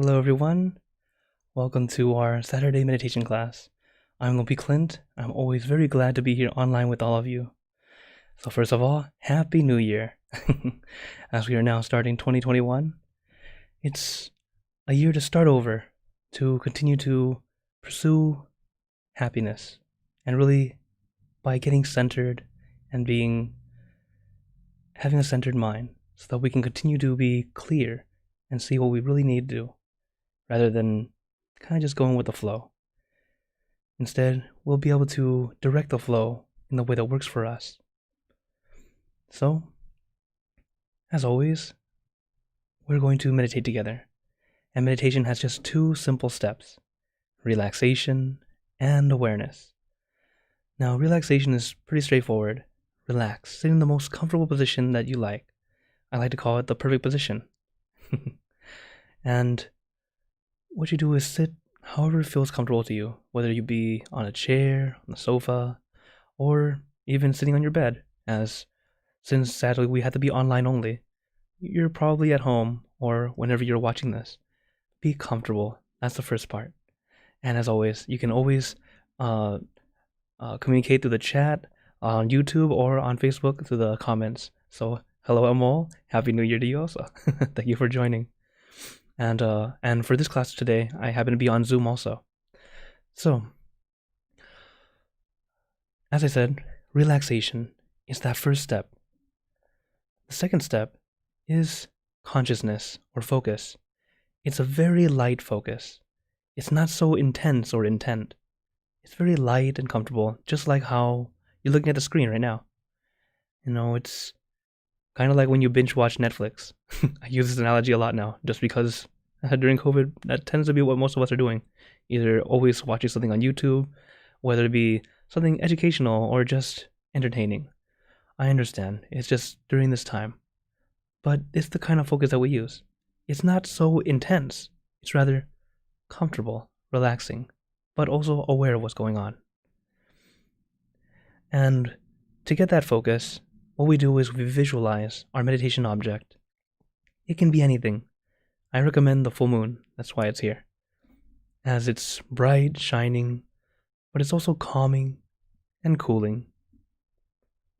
Hello, everyone. Welcome to our Saturday meditation class. I'm going to be Klint. I'm always very glad to be here online with all of you. So, first of all, Happy New Year. As we are now starting 2021, it's a year to start over, to continue to pursue happiness, and really by getting centered and having a centered mind so that we can continue to be clear and see what we really need to do rather than kind of just going with the flow. Instead, we'll be able to direct the flow in the way that works for us. So, as always, we're going to meditate together. And meditation has just two simple steps: relaxation and awareness. Now, relaxation is pretty straightforward. Relax, sit in the most comfortable position that you like. I like to call it the perfect position. And what you do is sit however feels comfortable to you, whether you be on a chair, on the sofa, or even sitting on your bed, since sadly we had to be online only, you're probably at home or whenever you're watching this. Be comfortable. That's the first part. And as always, you can always communicate through the chat on YouTube or on Facebook through the comments. So, hello Amol, Happy New Year to you also. Thank you for joining. And for this class today, I happen to be on Zoom also. So, as I said, relaxation is that first step. The second step is consciousness or focus. It's a very light focus. It's not so intense or intent. It's very light and comfortable, just like how you're looking at the screen right now. It's kind of like when you binge watch Netflix. I use this analogy a lot now, just because during COVID, that tends to be what most of us are doing. Either always watching something on YouTube, whether it be something educational or just entertaining. I understand, it's just during this time. But it's the kind of focus that we use. It's not so intense. It's rather comfortable, relaxing, but also aware of what's going on. And to get that focus, what we do is we visualize our meditation object. It can be anything. I recommend the full moon, that's why it's here, as it's bright, shining, but it's also calming and cooling.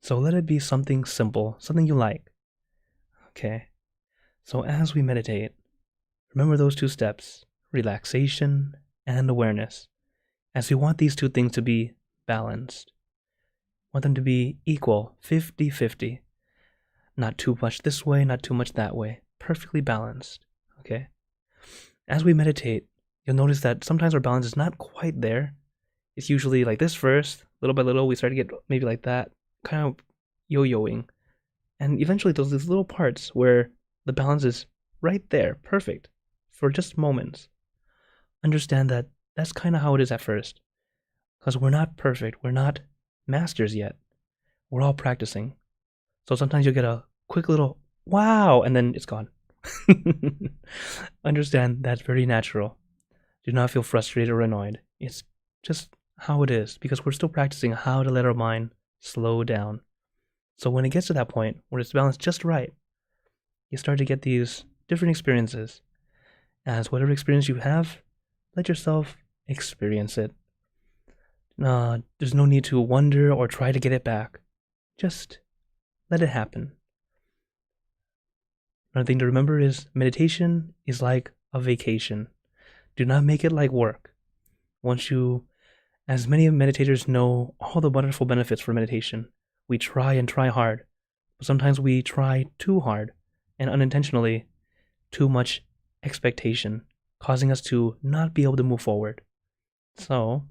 So let it be something simple, something you like. Okay, so as we meditate, remember those two steps, relaxation and awareness, as we want these two things to be balanced. Want them to be equal, 50-50. Not too much this way, not too much that way. Perfectly balanced. Okay? As we meditate, you'll notice that sometimes our balance is not quite there. It's usually like this first. Little by little, we start to get maybe like that, kind of yo-yoing. And eventually, there's these little parts where the balance is right there, perfect, for just moments. Understand that that's kind of how it is at first. Because we're not perfect. We're not masters yet. We're all practicing. So sometimes you'll get a quick little wow, and then it's gone. Understand that's very natural. Do not feel frustrated or annoyed. It's just how it is, because we're still practicing how to let our mind slow down. So when it gets to that point where it's balanced just right, you start to get these different experiences. As whatever experience you have, let yourself experience it. There's no need to wonder or try to get it back. Just let it happen. Another thing to remember is meditation is like a vacation. Do not make it like work. As many meditators know all the wonderful benefits for meditation, we try and try hard, but sometimes we try too hard and unintentionally too much expectation, causing us to not be able to move forward. So,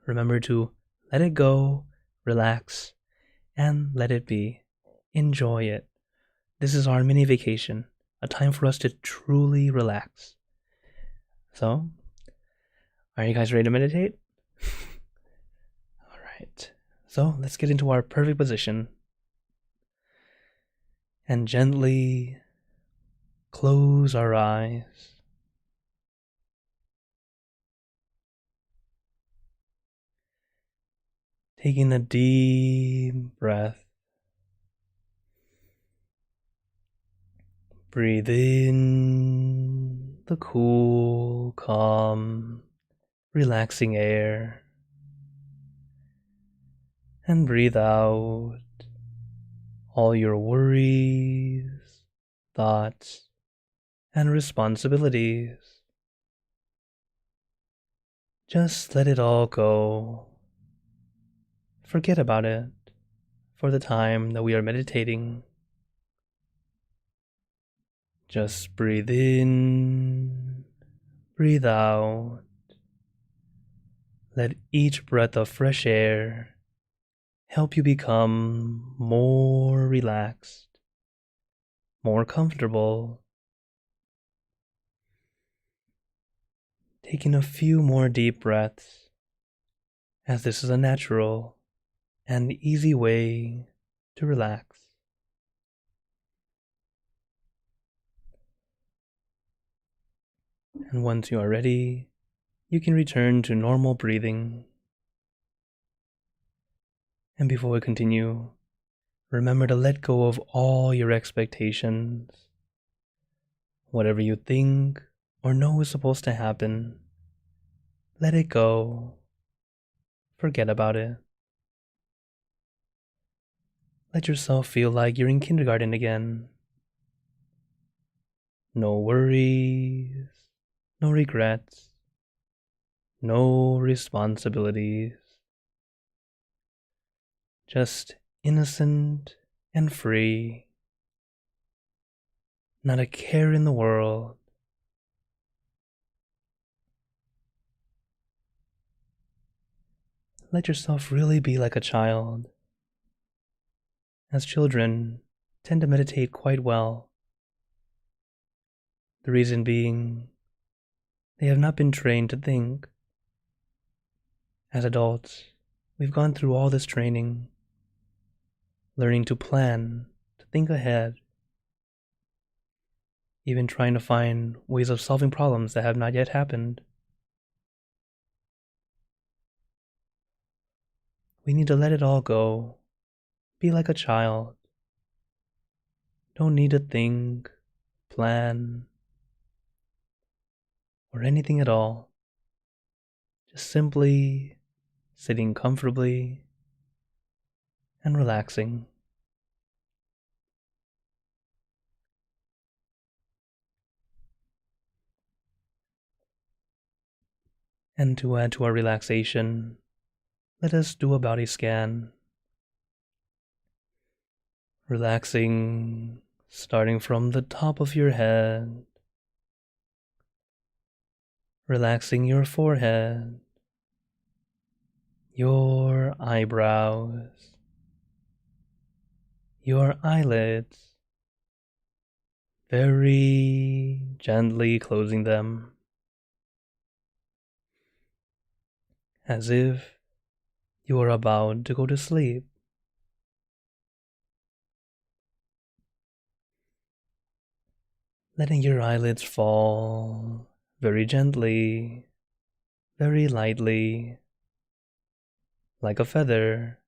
remember to let it go, relax, and let it be. Enjoy it. This is our mini vacation, a time for us to truly relax. So, are you guys ready to meditate? Alright, so let's get into our perfect position. And gently close our eyes. Taking a deep breath. Breathe in the cool, calm, relaxing air. And breathe out all your worries, thoughts, and responsibilities. Just let it all go. Forget about it for the time that we are meditating. Just breathe in, breathe out. Let each breath of fresh air help you become more relaxed, more comfortable. Taking a few more deep breaths, as this is a natural and easy way to relax. And once you are ready, you can return to normal breathing. And before we continue, remember to let go of all your expectations. Whatever you think or know is supposed to happen, let it go. Forget about it. Let yourself feel like you're in kindergarten again. No worries, no regrets, no responsibilities. Just innocent and free. Not a care in the world. Let yourself really be like a child. As children tend to meditate quite well. The reason being, they have not been trained to think. As adults, we've gone through all this training, learning to plan, to think ahead, even trying to find ways of solving problems that have not yet happened. We need to let it all go. Be like a child. Don't need to think, plan, or anything at all. Just simply sitting comfortably and relaxing. And to add to our relaxation, let us do a body scan. Relaxing, starting from the top of your head, relaxing your forehead, your eyebrows, your eyelids, very gently closing them, as if you are about to go to sleep. Letting your eyelids fall very gently, very lightly, like a feather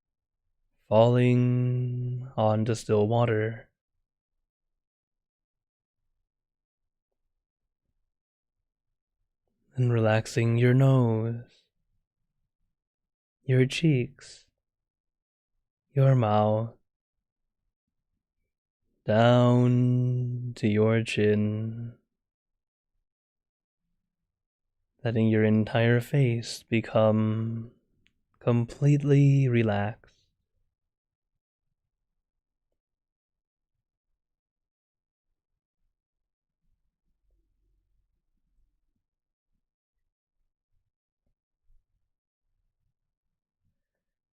falling onto still water. And relaxing your nose, your cheeks, your mouth, down to your chin, letting your entire face become completely relaxed.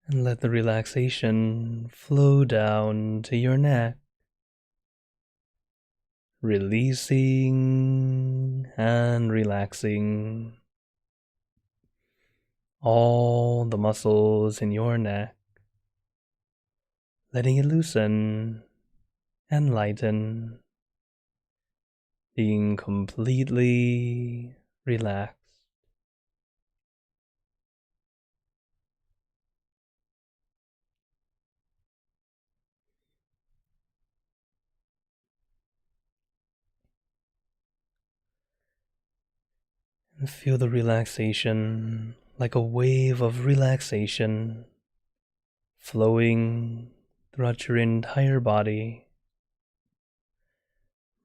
And let the relaxation flow down to your neck, releasing and relaxing all the muscles in your neck, letting it loosen and lighten, being completely relaxed. And feel the relaxation like a wave of relaxation flowing throughout your entire body,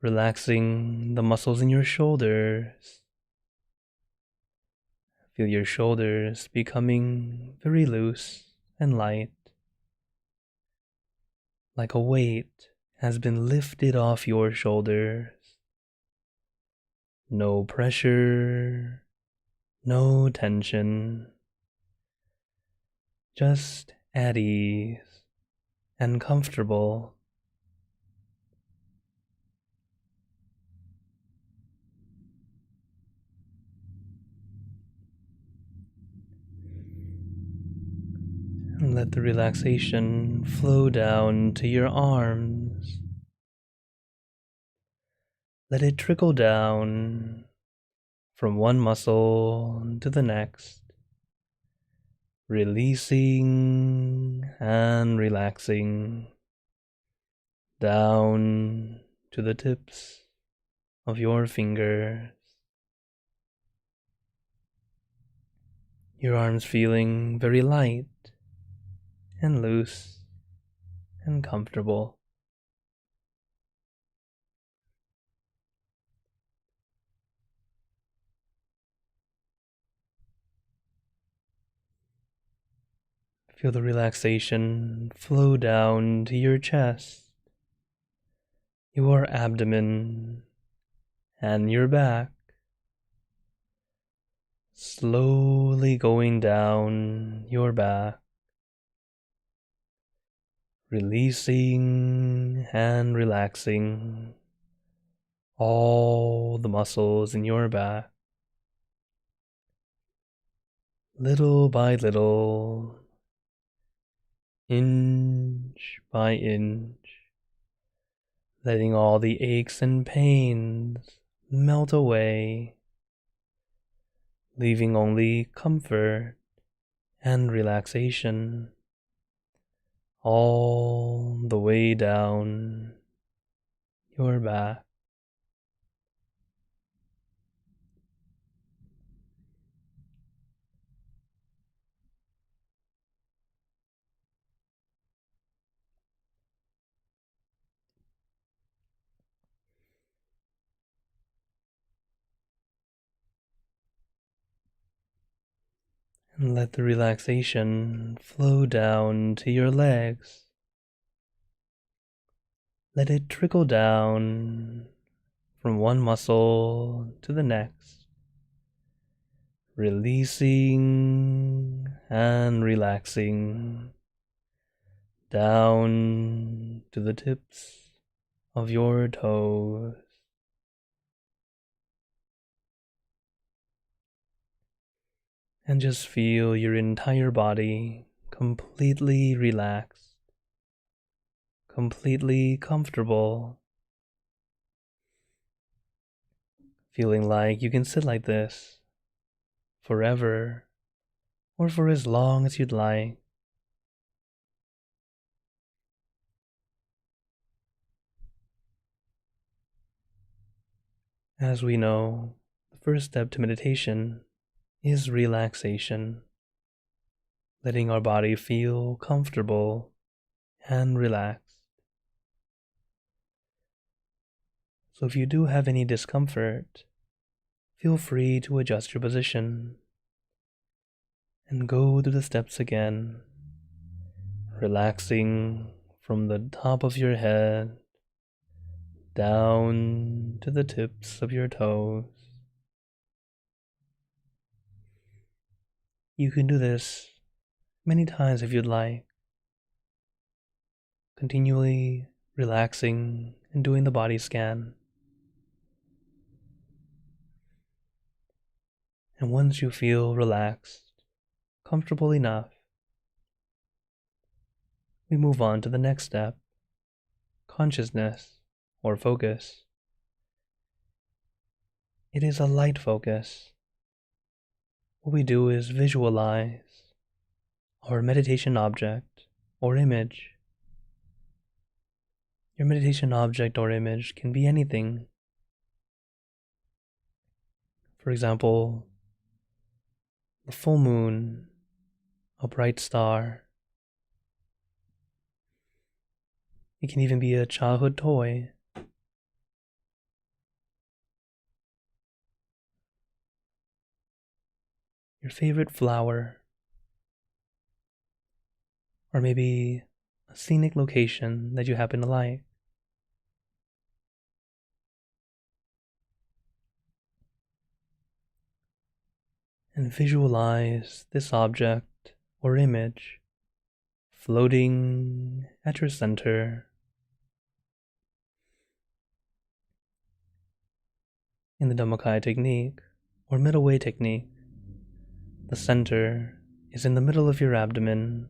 relaxing the muscles in your shoulders. Feel your shoulders becoming very loose and light, like a weight has been lifted off your shoulders. No pressure, no tension, just at ease and comfortable. And let the relaxation flow down to your arms. Let it trickle down from one muscle to the next, releasing and relaxing down to the tips of your fingers. Your arms feeling very light and loose and comfortable. Feel the relaxation flow down to your chest, your abdomen, and your back, slowly going down your back, releasing and relaxing all the muscles in your back, little by little, inch by inch, letting all the aches and pains melt away, leaving only comfort and relaxation all the way down your back. And let the relaxation flow down to your legs. Let it trickle down from one muscle to the next, releasing and relaxing down to the tips of your toes. And just feel your entire body completely relaxed, completely comfortable, feeling like you can sit like this forever or for as long as you'd like. As we know, the first step to meditation is relaxation, letting our body feel comfortable and relaxed. So if you do have any discomfort, feel free to adjust your position and go through the steps again, relaxing from the top of your head down to the tips of your toes. You can do this many times if you'd like, continually relaxing and doing the body scan. And once you feel relaxed, comfortable enough, we move on to the next step, consciousness or focus. It is a light focus. What we do is visualize our meditation object or image. Your meditation object or image can be anything For example, the full moon, a bright star. It can even be a childhood toy. Your favorite flower. Or maybe a scenic location that you happen to like. And visualize this object or image floating at your center. In the Dhammakaya technique, or middle way technique, the center is in the middle of your abdomen,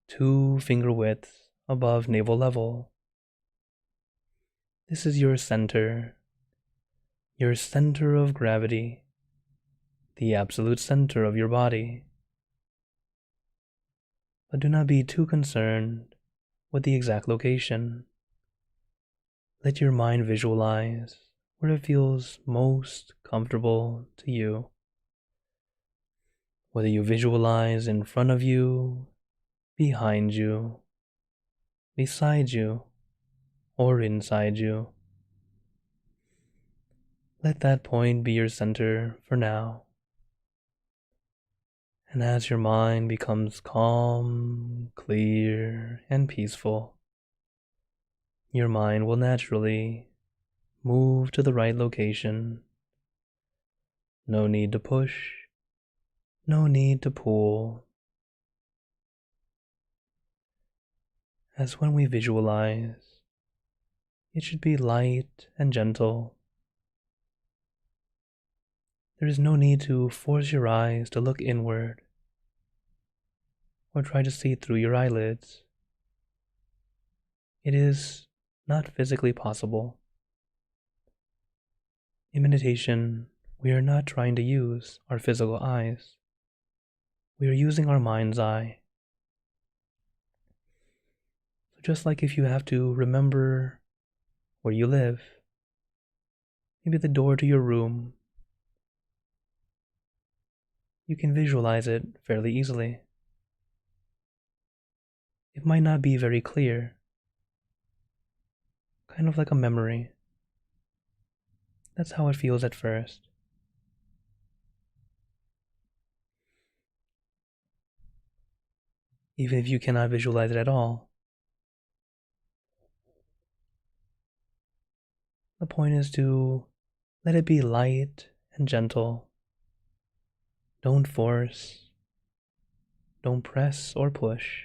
2 finger widths above navel level. This is your center of gravity, the absolute center of your body. But do not be too concerned with the exact location. Let your mind visualize where it feels most comfortable to you. Whether you visualize in front of you, behind you, beside you, or inside you. Let that point be your center for now. And as your mind becomes calm, clear, and peaceful, your mind will naturally move to the right location. No need to push, no need to pull. As when we visualize, it should be light and gentle. There is no need to force your eyes to look inward or try to see through your eyelids. It is not physically possible. In meditation, we are not trying to use our physical eyes. We are using our mind's eye. So just like if you have to remember where you live, maybe the door to your room, you can visualize it fairly easily. It might not be very clear, kind of like a memory. That's how it feels at first. Even if you cannot visualize it at all, the point is to let it be light and gentle. Don't force, don't press or push.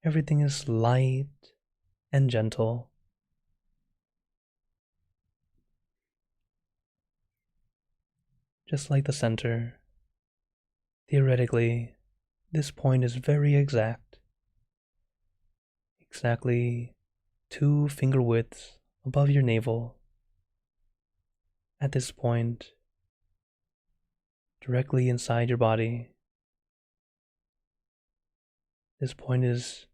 Everything is light and gentle. Just like the center. Theoretically, this point is very exact. Exactly 2 finger widths above your navel. At this point, directly inside your body. This point is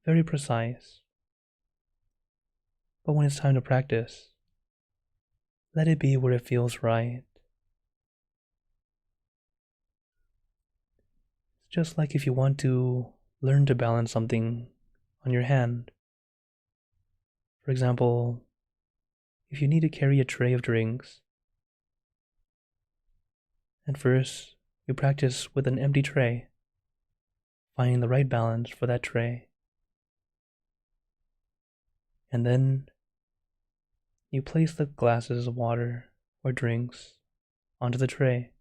very precise. But when it's time to practice, let it be where it feels right. It's just like if you want to learn to balance something on your hand. For example, if you need to carry a tray of drinks, at first you practice with an empty tray, finding the right balance for that tray. And then you place the glasses of water or drinks onto the tray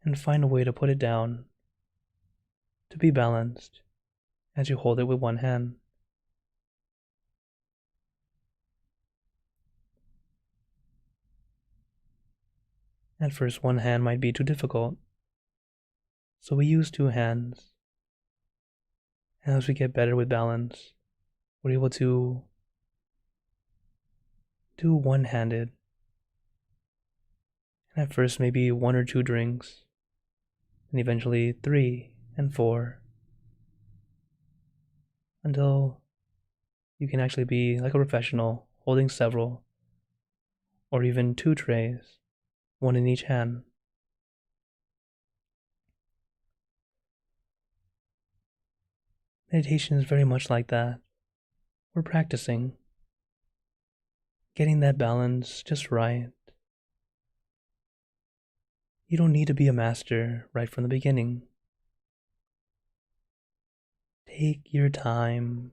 and find a way to put it down to be balanced as you hold it with one hand. At first, one hand might be too difficult, so we use 2 hands. And as we get better with balance, we're able to do one-handed. And at first, maybe 1 or 2 drinks, and eventually 3 and 4, until you can actually be like a professional holding several, or even 2 trays, one in each hand. Meditation is very much like that. We're practicing, getting that balance just right. You don't need to be a master right from the beginning. Take your time.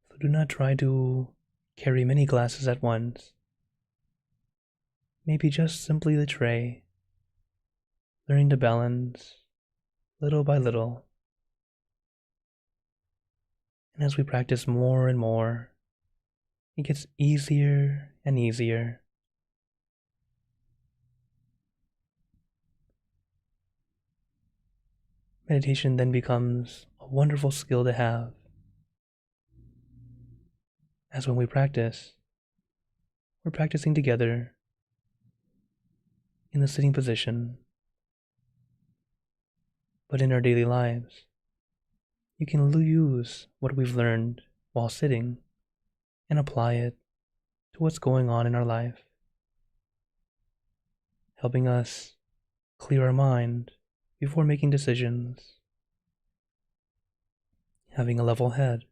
So do not try to carry many glasses at once. Maybe just simply the tray, learning to balance little by little. And as we practice more and more, it gets easier and easier. Meditation then becomes a wonderful skill to have, as when we practice, we're practicing together in the sitting position. But in our daily lives, you can use what we've learned while sitting and apply it to what's going on in our life, helping us clear our mind before making decisions, having a level head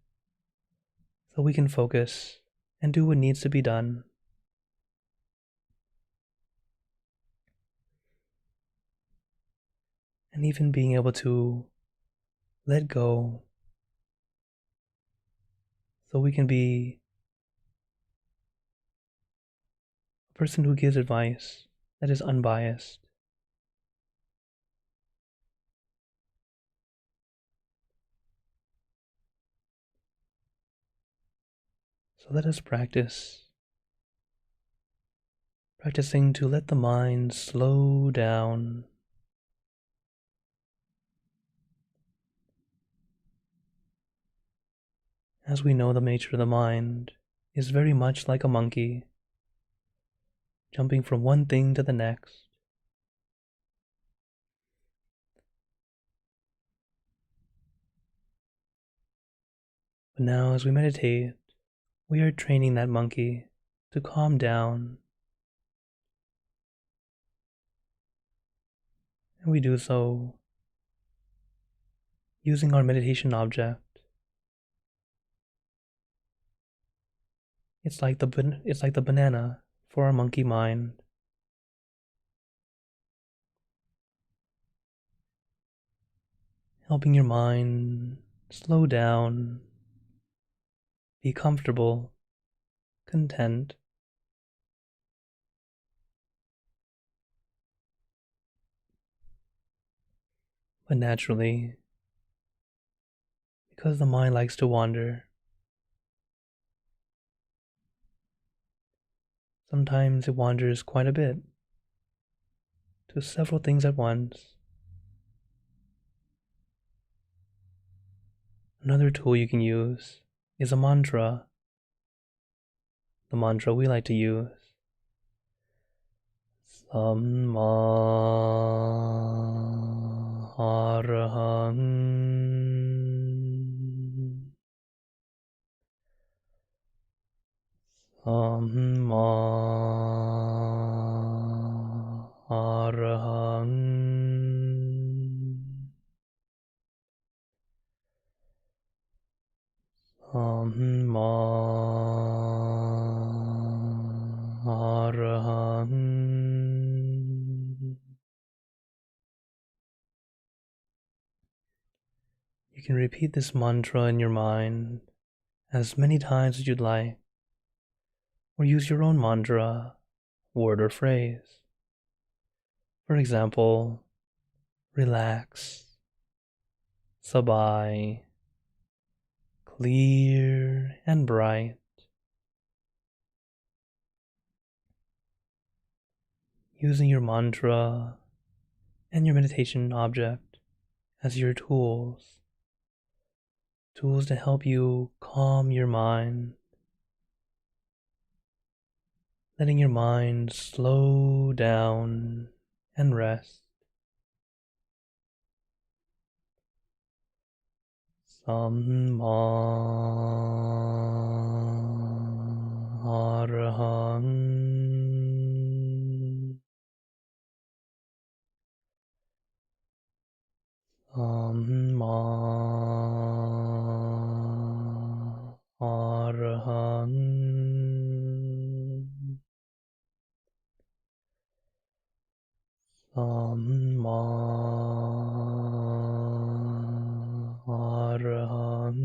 so we can focus and do what needs to be done. And even being able to let go so we can be a person who gives advice that is unbiased. So let us practicing to let the mind slow down. As we know, the nature of the mind is very much like a monkey, jumping from one thing to the next. But now, as we meditate, we are training that monkey to calm down. And we do so using our meditation object. It's like the banana for our monkey mind. Helping your mind slow down, be comfortable, content. But naturally, because the mind likes to wander, sometimes it wanders quite a bit to several things at once. Another tool you can use is a mantra. The mantra we like to use. Samma Arahang. Samma Arahang. Samma Arahang. You can repeat this mantra in your mind as many times as you'd like, or use your own mantra, word or phrase. For example, relax, sabai, clear and bright. Using your mantra and your meditation object as your tools to help you calm your mind, letting your mind slow down and rest. Samma Arahang. Samma Arahang. Samma Arahang.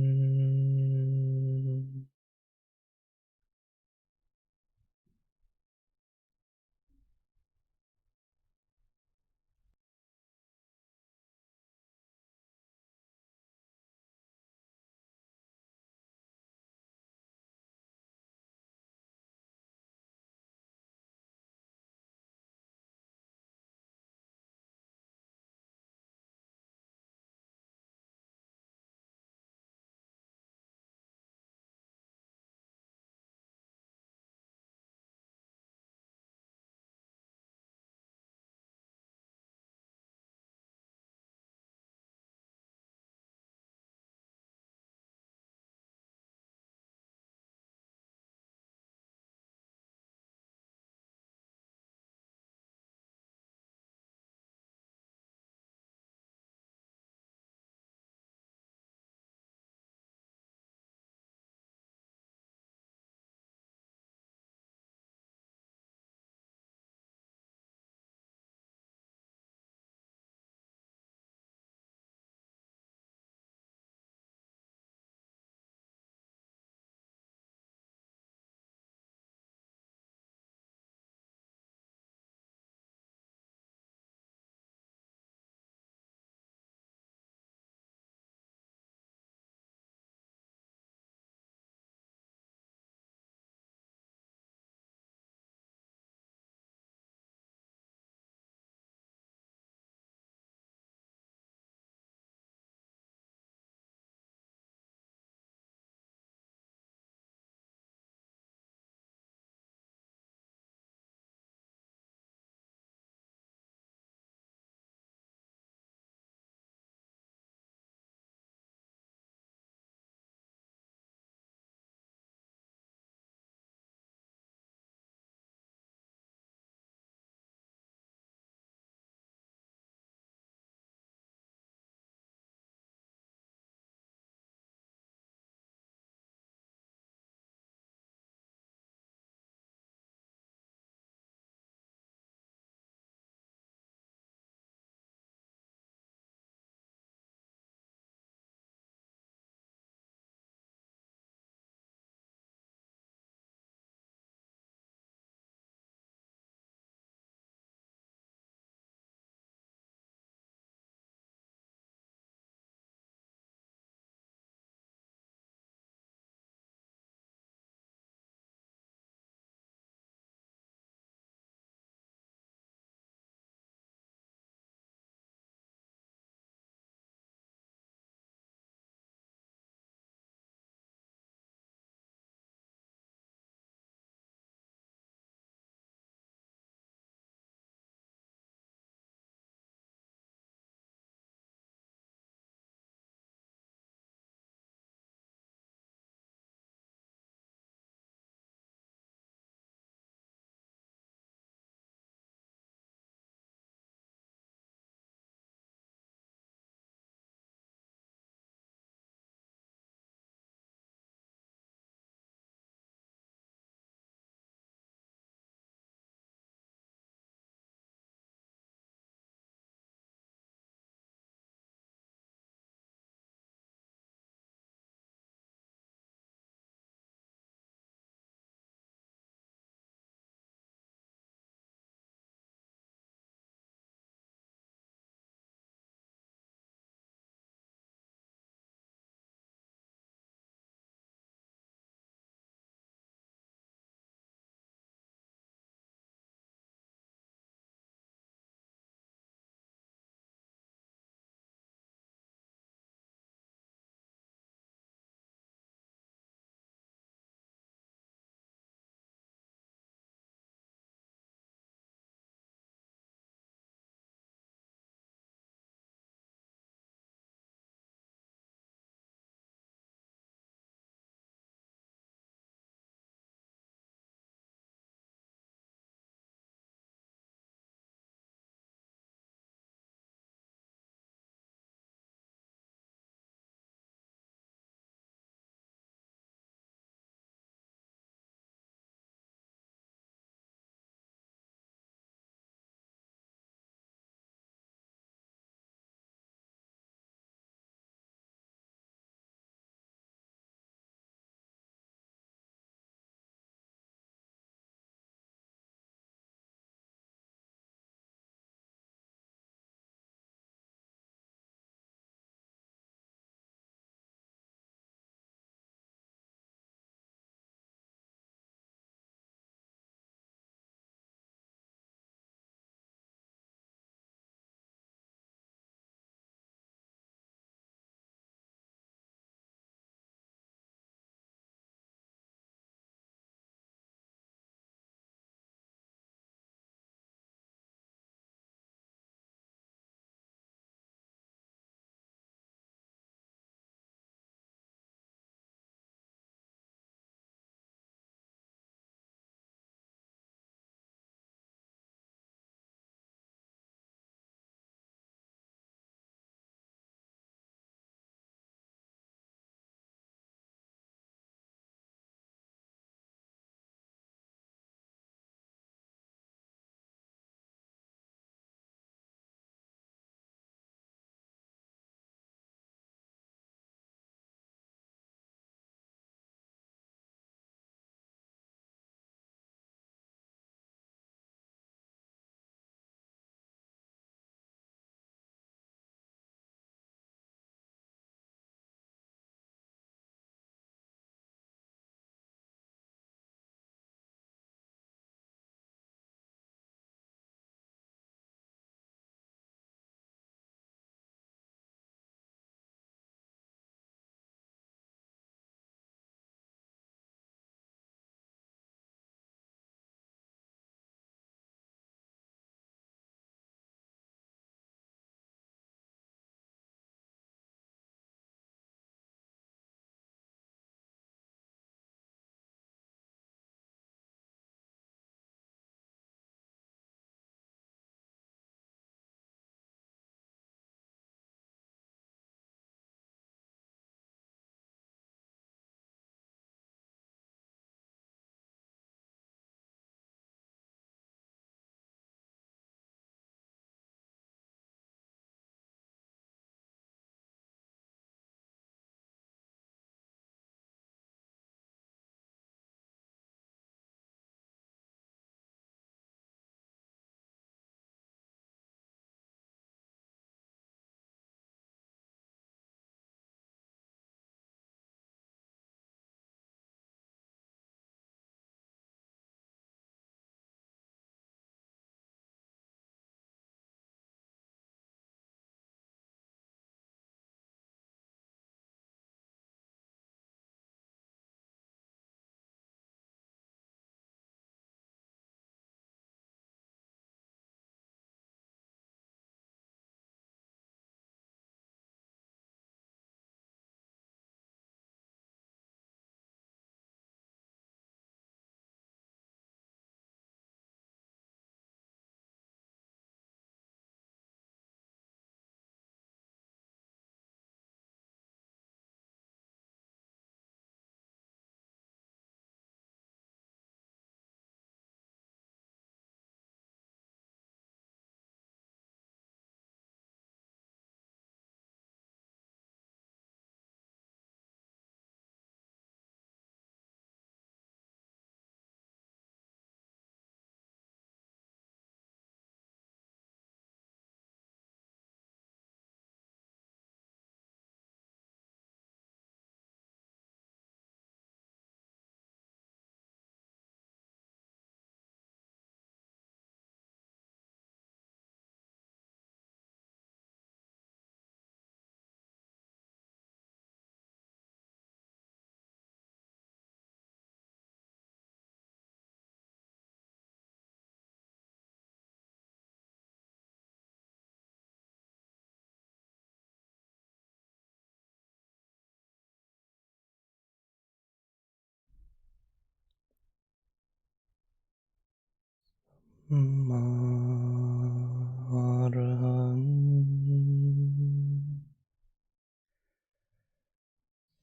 Samma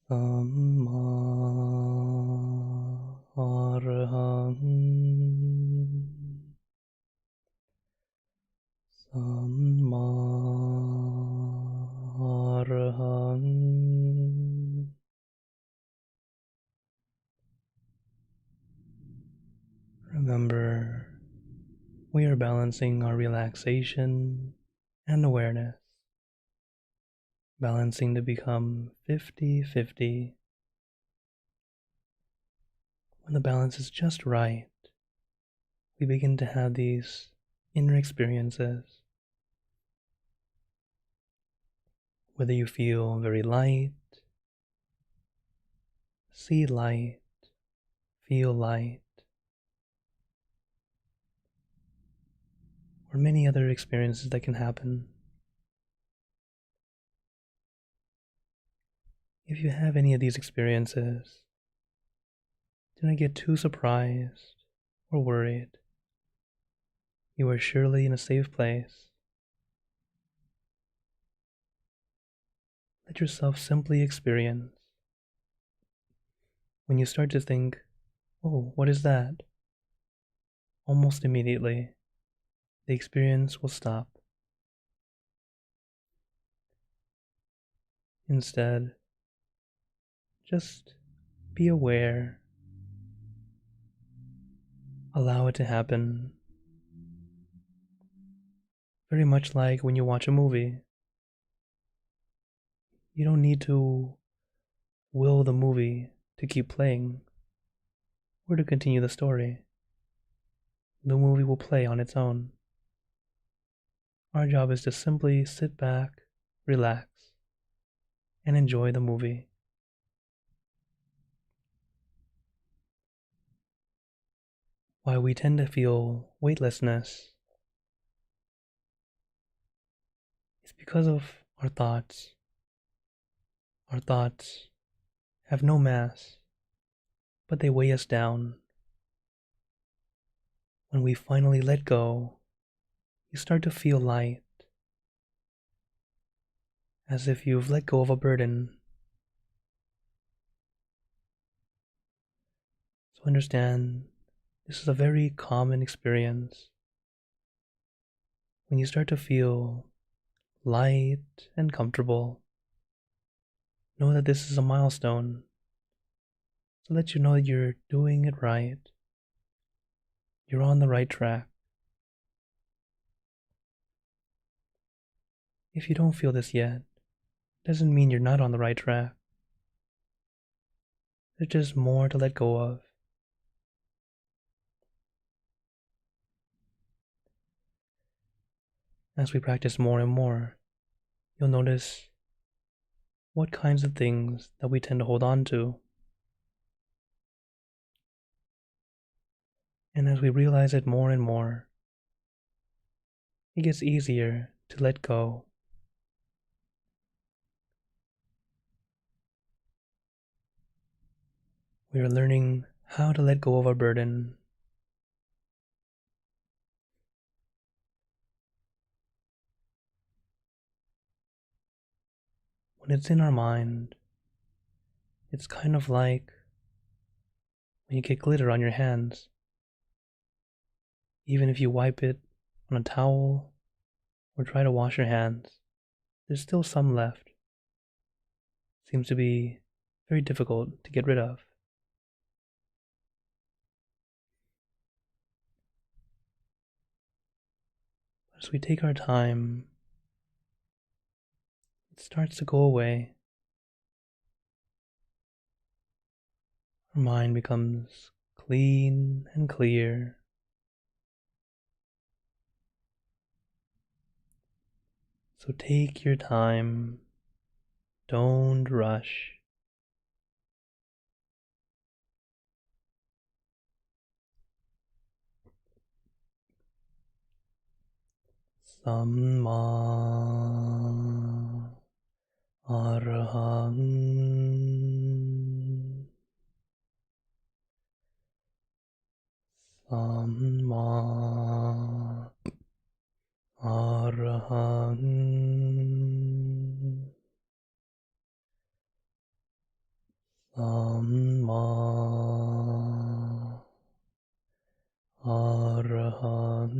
Samma Samma Remember, we are balancing our relaxation and awareness, balancing to become 50-50. When the balance is just right, we begin to have these inner experiences. Whether you feel very light, see light, feel light, or many other experiences that can happen. If you have any of these experiences, do not get too surprised or worried. You are surely in a safe place. Let yourself simply experience. When you start to think, oh, what is that? Almost immediately, the experience will stop. Instead, just be aware. Allow it to happen. Very much like when you watch a movie. You don't need to will the movie to keep playing or to continue the story. The movie will play on its own. Our job is to simply sit back, relax, and enjoy the movie. Why we tend to feel weightlessness is because of our thoughts. Our thoughts have no mass, but they weigh us down. When we finally let go, you start to feel light, as if you've let go of a burden. So understand, this is a very common experience. When you start to feel light and comfortable, know that this is a milestone to let you know that you're doing it right. You're on the right track. If you don't feel this yet, it doesn't mean you're not on the right track. There's just more to let go of. As we practice more and more, you'll notice what kinds of things that we tend to hold on to. And as we realize it more and more, it gets easier to let go. We are learning how to let go of a burden. When it's in our mind, it's kind of like when you get glitter on your hands. Even if you wipe it on a towel or try to wash your hands, there's still some left. Seems to be very difficult to get rid of. But as we take our time, it starts to go away. Our mind becomes clean and clear. So take your time. Don't rush. Samma Arahant. Samma Samma Arahan.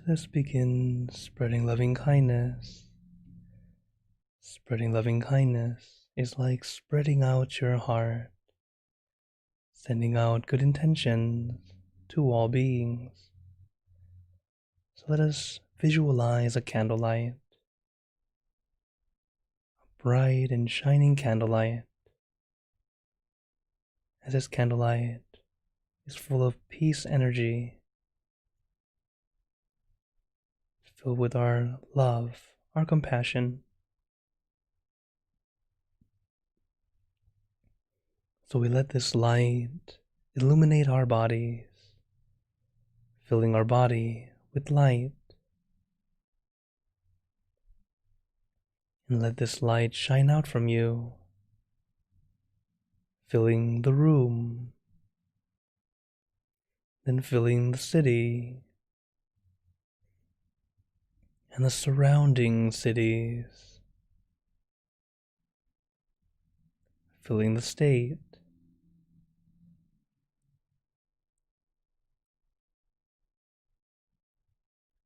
Let us begin spreading loving kindness. Spreading loving kindness is like spreading out your heart, sending out good intentions to all beings. So let us visualize a candlelight, a bright and shining candlelight. As this candlelight is full of peace energy, filled with our love, our compassion. So we let this light illuminate our bodies, filling our body with light. And let this light shine out from you, filling the room, then filling the city and the surrounding cities, filling the state,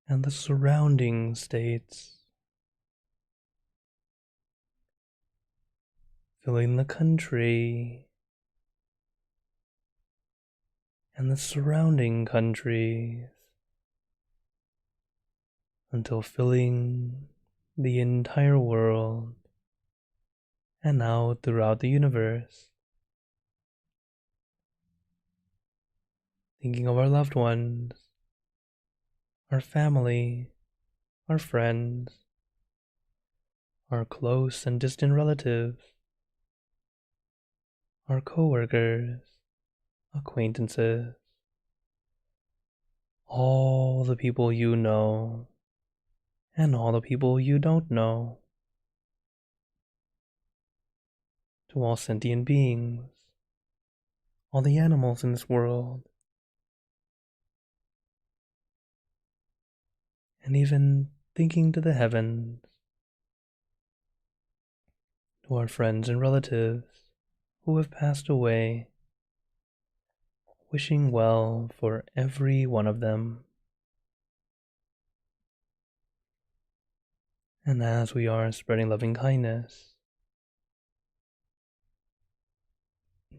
and the surrounding states, filling the country and the surrounding countries, until filling the entire world and out throughout the universe. Thinking of our loved ones, our family, our friends, our close and distant relatives, our co-workers, acquaintances, all the people you know, and all the people you don't know, to all sentient beings, all the animals in this world, and even thinking to the heavens, to our friends and relatives who have passed away, wishing well for every one of them. And as we are spreading loving kindness,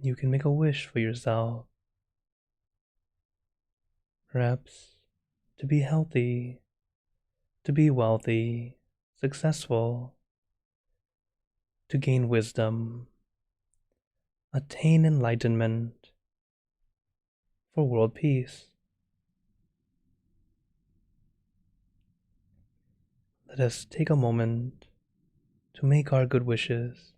you can make a wish for yourself. Perhaps to be healthy, to be wealthy, successful, to gain wisdom, attain enlightenment, for world peace. Let us take a moment to make our good wishes.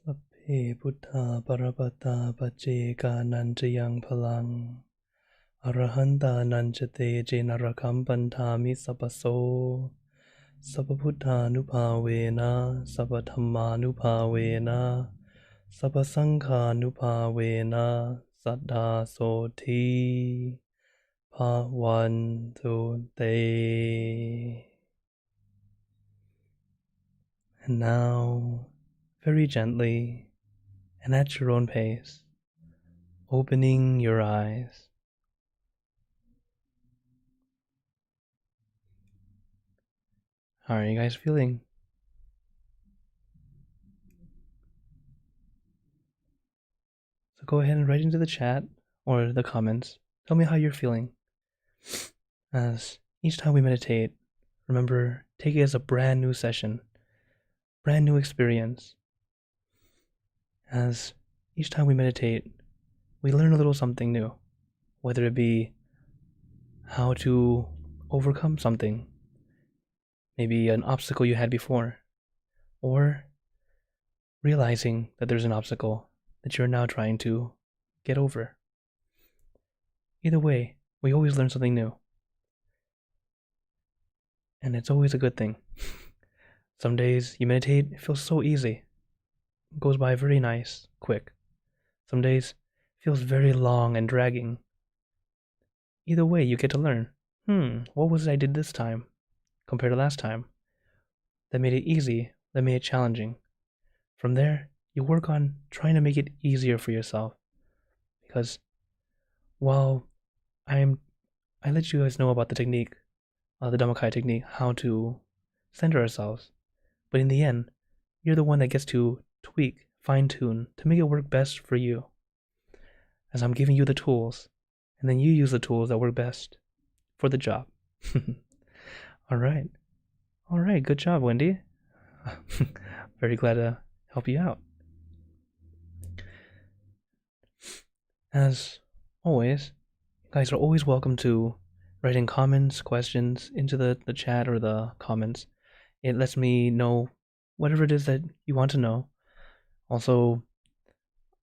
Sappe Buddha Parapata Pacheka Nanjayang Palang Arahanta Nanjate Jenarakam Pantami Sapaso Sapabuddha Nupavena Sapadhamma Nupavena Sapasangha Nupavena Saddha Soti Pawantu Te. And now, very gently and at your own pace, opening your eyes. How are you guys feeling? So go ahead and write into the chat or the comments. Tell me how you're feeling. As each time we meditate, remember, take it as a brand new session, brand new experience. As each time we meditate, we learn a little something new, whether it be how to overcome something, maybe an obstacle you had before, or realizing that there's an obstacle that you're now trying to get over. Either way, we always learn something new. And it's always a good thing. Some days you meditate, it feels so easy. It goes by very nice, quick. Some days it feels very long and dragging. Either way, you get to learn. What was it I did this time compared to last time? That made it easy, that made it challenging. From there, you work on trying to make it easier for yourself. Because while I let you guys know about the technique, the Dhammakai technique, how to center ourselves, but in the end, you're the one that gets to tweak, fine-tune, to make it work best for you. As I'm giving you the tools, and then you use the tools that work best for the job. All right, good job, Wendy. Very glad to help you out. As always, you guys are always welcome to write in comments, questions into the chat or the comments. It lets me know whatever it is that you want to know. Also,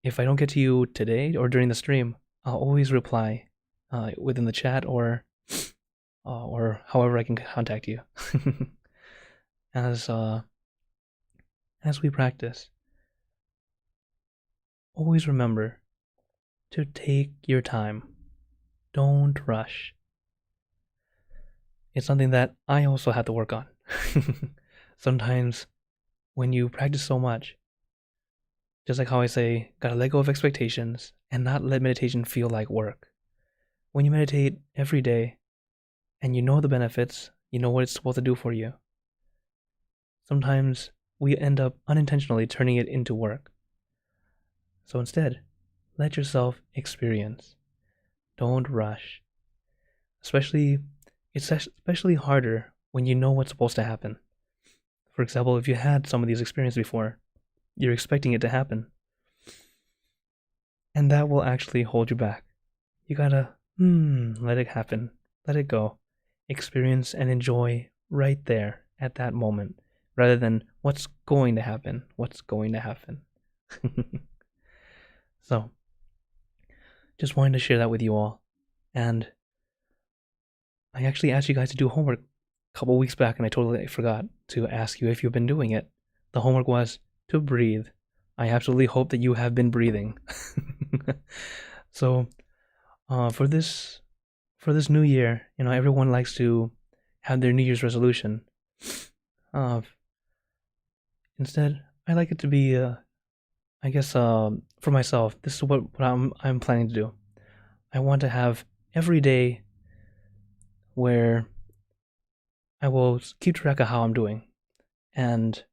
if I don't get to you today or during the stream, I'll always reply within the chat or however I can contact you. As we practice, always remember to take your time. Don't rush. It's something that I also have to work on. Sometimes when you practice so much, just like how I say, gotta let go of expectations and not let meditation feel like work. When you meditate every day and you know the benefits, you know what it's supposed to do for you, sometimes we end up unintentionally turning it into work. So instead, let yourself experience. Don't rush. It's especially harder when you know what's supposed to happen. For example, if you had some of these experiences before, you're expecting it to happen. And that will actually hold you back. You gotta, let it happen. Let it go. Experience and enjoy right there at that moment, rather than what's going to happen. So, just wanted to share that with you all. And I actually asked you guys to do homework a couple weeks back, and I totally forgot to ask you if you've been doing it. The homework was to breathe. I absolutely hope that you have been breathing. So, for this new year, everyone likes to have their New Year's resolution. Instead, I like it to be, I guess, for myself, this is what I'm planning to do. I want to have every day where I will keep track of how I'm doing and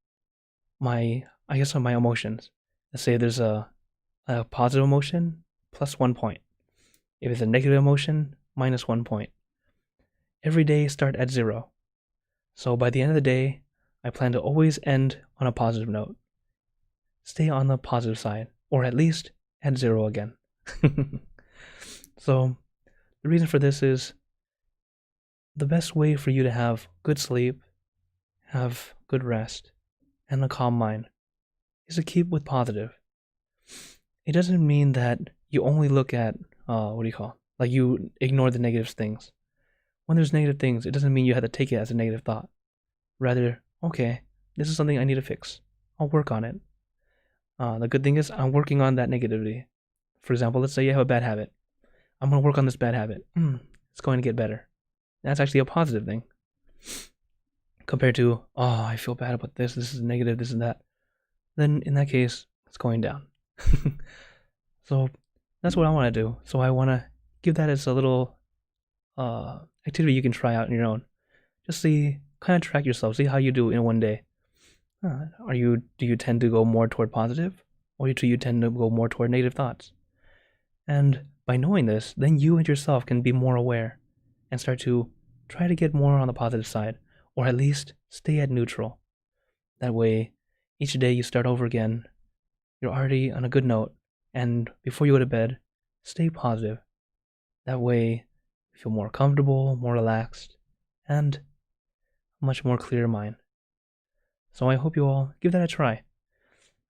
my emotions. Let's say there's a positive emotion, plus 1 point. If it's a negative emotion, minus 1 point. Every day start at 0. So by the end of the day, I plan to always end on a positive note. Stay on the positive side, or at least at 0 again. So the reason for this is the best way for you to have good sleep, have good rest, and a calm mind is to keep with positive. It doesn't mean that you only look at, like you ignore the negative things. When there's negative things, it doesn't mean you have to take it as a negative thought. Rather, okay, this is something I need to fix. I'll work on it. The good thing is I'm working on that negativity. For example, let's say you have a bad habit. I'm going to work on this bad habit. It's going to get better. That's actually a positive thing. Compared to, I feel bad about this is negative, this and that. Then in that case, it's going down. So that's what I want to do. So I want to give that as a little activity you can try out on your own. Just kind of track yourself, see how you do in one day. Do you tend to go more toward positive, or do you tend to go more toward negative thoughts? And by knowing this, then you and yourself can be more aware and start to try to get more on the positive side, or at least stay at neutral. That way, each day you start over again, you're already on a good note, And before you go to bed, stay positive. That way, you feel more comfortable, more relaxed, and a much more clear mind. So I hope you all give that a try.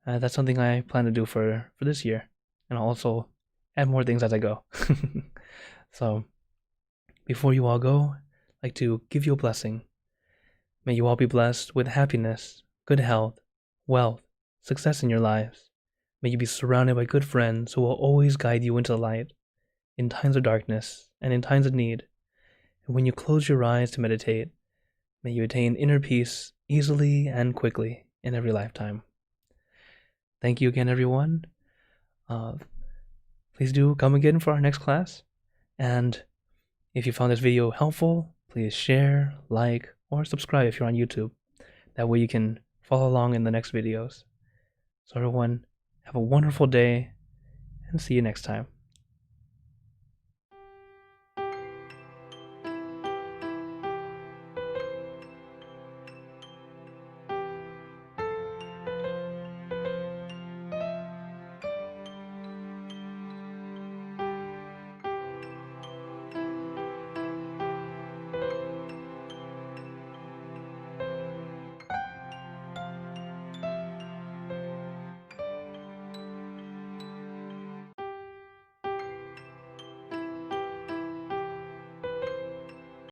That's something I plan to do for this year, and I'll also add more things as I go. So, before you all go, I'd like to give you a blessing. May you all be blessed with happiness, good health, wealth, success in your lives. May you be surrounded by good friends who will always guide you into the light in times of darkness and in times of need. And when you close your eyes to meditate, may you attain inner peace easily and quickly in every lifetime. Thank you again, everyone. Please do come again for our next class. And if you found this video helpful, please share, like, or subscribe if you're on YouTube. That way you can follow along in the next videos. So everyone, have a wonderful day, and see you next time.